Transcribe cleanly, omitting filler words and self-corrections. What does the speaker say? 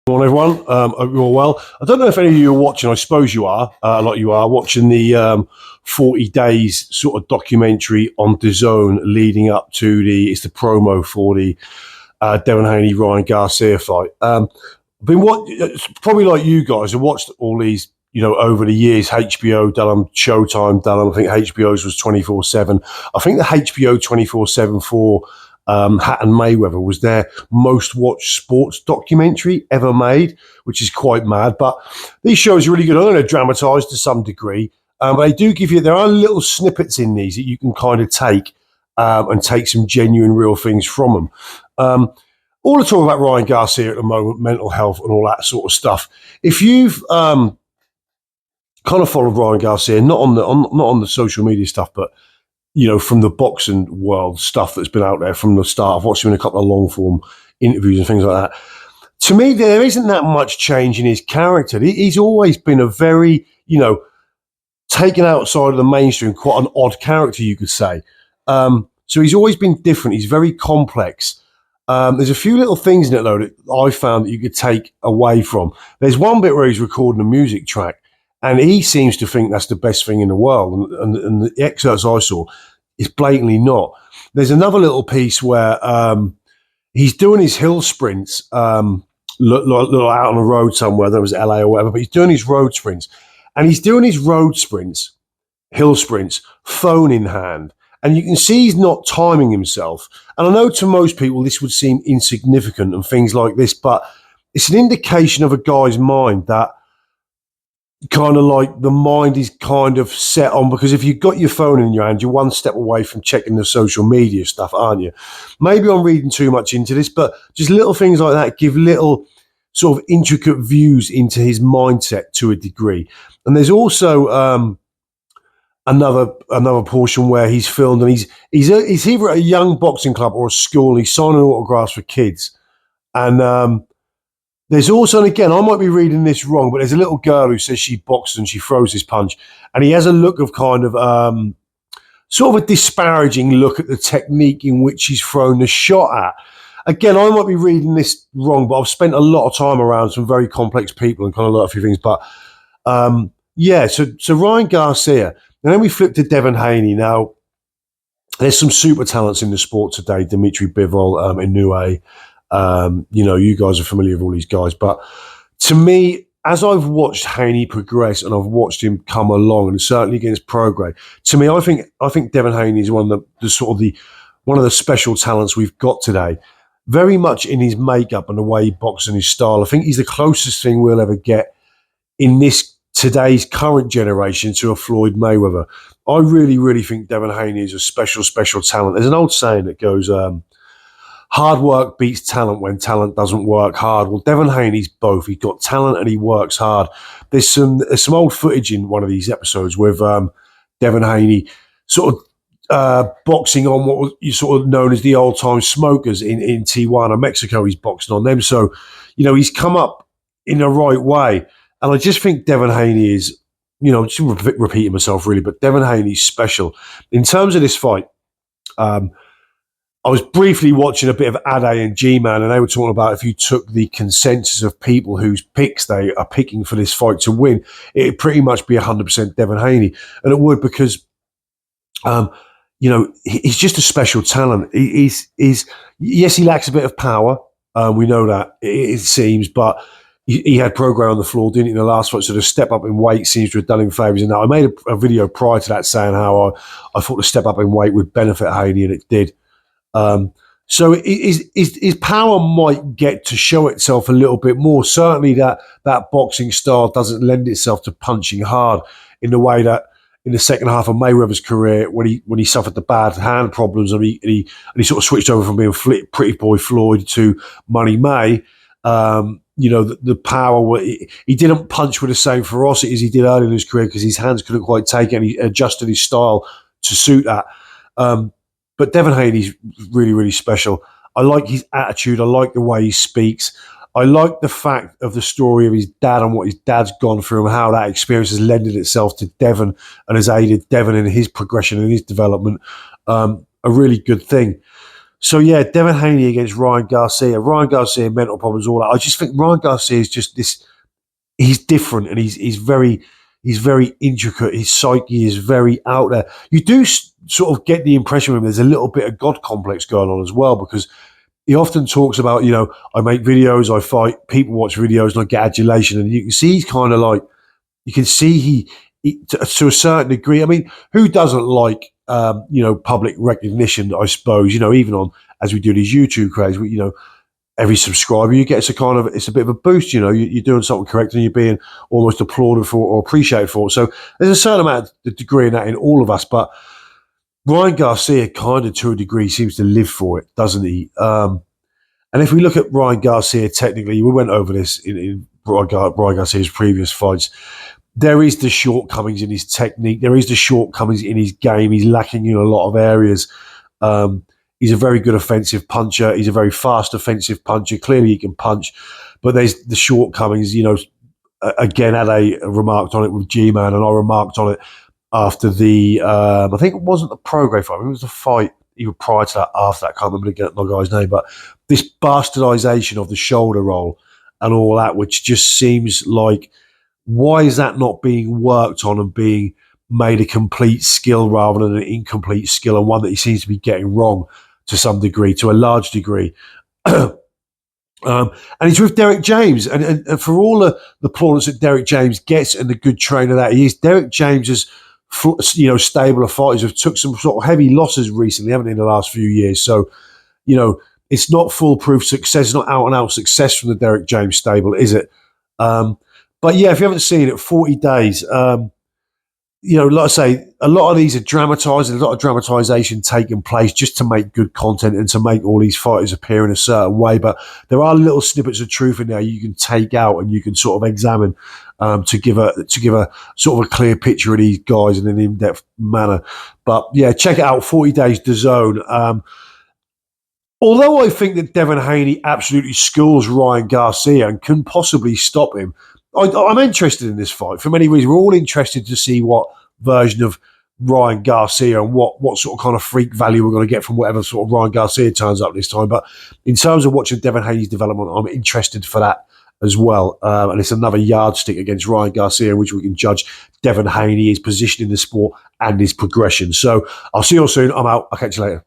Morning, everyone. Hope you're all well. I don't know if any of you are watching. I suppose you are. A lot of you are watching the 40 days sort of documentary on DAZN leading up to it's the promo for the Devin Haney Ryan Garcia fight. It's probably like you guys. I watched all these, over the years. HBO done them, Showtime done them. I think HBO's was 24/7. I think the HBO 24/7 for Hatton Mayweather was their most watched sports documentary ever made, which is quite mad. But these shows are really good. I'm going to dramatise to some degree. But they do give you, there are little snippets in these that you can kind of take and take some genuine, real things from them. All the talk about Ryan Garcia at the moment, mental health and all that sort of stuff. If you've kind of followed Ryan Garcia, not on the social media stuff, but from the boxing world stuff that's been out there from the start. I've watched him in a couple of long form interviews and things like that. To me, there isn't that much change in his character. He's always been a very, taken outside of the mainstream, quite an odd character, you could say. So he's always been different. He's very complex. There's a few little things in it, though, that I found that you could take away from. There's one bit where he's recording a music track, and he seems to think that's the best thing in the world. And the excerpts I saw, it's blatantly not. There's another little piece where he's doing his hill sprints, little out on the road somewhere, that was LA or whatever, but he's doing his road sprints. And he's doing his road sprints, hill sprints, phone in hand. And you can see he's not timing himself. And I know to most people this would seem insignificant and things like this, but it's an indication of a guy's mind that kind of like the mind is kind of set on, because if you've got your phone in your hand, you're one step away from checking the social media stuff, aren't you? Maybe I'm reading too much into this, but just little things like that give little sort of intricate views into his mindset to a degree. And there's also another portion where he's filmed, and he's either at a young boxing club or a school, and he's signing autographs for kids. And there's also, and again, I might be reading this wrong, but there's a little girl who says she boxes and she throws this punch, and he has a look of kind of sort of a disparaging look at the technique in which he's thrown the shot at. Again, I might be reading this wrong, but I've spent a lot of time around some very complex people and kind of learned a few things. But so Ryan Garcia, and then we flip to Devin Haney. Now, there's some super talents in the sport today. Dimitri Bivol, Inoue. You guys are familiar with all these guys, but to me, as I've watched Haney progress and I've watched him come along, and certainly against Prograis, to me, I think Devin Haney is one of the special talents we've got today. Very much in his makeup and the way he boxes and his style. I think he's the closest thing we'll ever get in today's current generation to a Floyd Mayweather. I really, really think Devin Haney is a special, special talent. There's an old saying that goes, hard work beats talent when talent doesn't work hard. Well, Devin Haney's both. He's got talent and he works hard. There's some old footage in one of these episodes with Devin Haney sort of boxing on what was sort of known as the old-time smokers in Tijuana, Mexico. He's boxing on them. So, he's come up in the right way. And I just think Devin Haney is, just repeating myself really, but Devin Haney's special. In terms of this fight, I was briefly watching a bit of Ade and G-Man, and they were talking about if you took the consensus of people whose picks they are picking for this fight to win, it'd pretty much be 100% Devin Haney. And it would, because, he's just a special talent. Yes, he lacks a bit of power. We know that, it seems, but he had Prograis on the floor, didn't he, in the last fight, so the step up in weight seems to have done him favours. And I made a video prior to that saying how I thought the step up in weight would benefit Haney, and it did. So his power might get to show itself a little bit more. Certainly that boxing style doesn't lend itself to punching hard in the way that in the second half of Mayweather's career, when he suffered the bad hand problems, and he sort of switched over from being Pretty Boy Floyd to Money May. The power, he didn't punch with the same ferocity as he did earlier in his career because his hands couldn't quite take it, and he adjusted his style to suit that. But Devin Haney's really, really special. I like his attitude. I like the way he speaks. I like the fact of the story of his dad and what his dad's gone through and how that experience has lended itself to Devin and has aided Devin in his progression and his development. A really good thing. So yeah, Devin Haney against Ryan Garcia. Ryan Garcia, mental problems, all that. I just think Ryan Garcia is just this. He's different, and he's very intricate. His psyche is very out there. You do sort of get the impression of him. There's a little bit of God complex going on as well, because he often talks about, I make videos, I fight, people watch videos, and I get adulation, and you can see he's kind of like, you can see he to a certain degree. I mean, who doesn't like public recognition? I suppose even on, as we do these YouTube craze, every subscriber you get, it's a bit of a boost. You're doing something correct and you're being almost applauded for or appreciated for. So there's a certain amount of degree in that in all of us, but Ryan Garcia kind of to a degree seems to live for it, doesn't he? And if we look at Ryan Garcia, technically, we went over this in Ryan Garcia's previous fights. There is the shortcomings in his technique. There is the shortcomings in his game. He's lacking in a lot of areas. He's a very good offensive puncher. He's a very fast offensive puncher. Clearly, he can punch, but there's the shortcomings. Again, Ade remarked on it with G-Man, and I remarked on it after the. I think it wasn't the Prograis fight. I think it was the fight even prior to that. After that, I can't remember my guy's name, but this bastardization of the shoulder roll and all that, which just seems like, why is that not being worked on and being made a complete skill rather than an incomplete skill, and one that he seems to be getting wrong to some degree, to a large degree. And he's with Derek James, and for all the plaudits that Derek James gets and the good trainer that he is, Derek James is, stable of fighters have took some sort of heavy losses recently, haven't they, in the last few years? So, it's not foolproof success, it's not out and out success from the Derek James stable, is it? But yeah, if you haven't seen it, 40 days. Like I say, a lot of these are dramatised. There's a lot of dramatisation taking place just to make good content and to make all these fighters appear in a certain way. But there are little snippets of truth in there you can take out and you can sort of examine to give a sort of a clear picture of these guys in an in-depth manner. But yeah, check it out. 40 Days DAZN. Although I think that Devin Haney absolutely schools Ryan Garcia and can possibly stop him, I'm interested in this fight for many reasons. We're all interested to see what version of Ryan Garcia and what sort of kind of freak value we're going to get from whatever sort of Ryan Garcia turns up this time. But in terms of watching Devin Haney's development, I'm interested for that as well. And it's another yardstick against Ryan Garcia in which we can judge Devin Haney, his position in the sport and his progression. So I'll see you all soon. I'm out. I'll catch you later.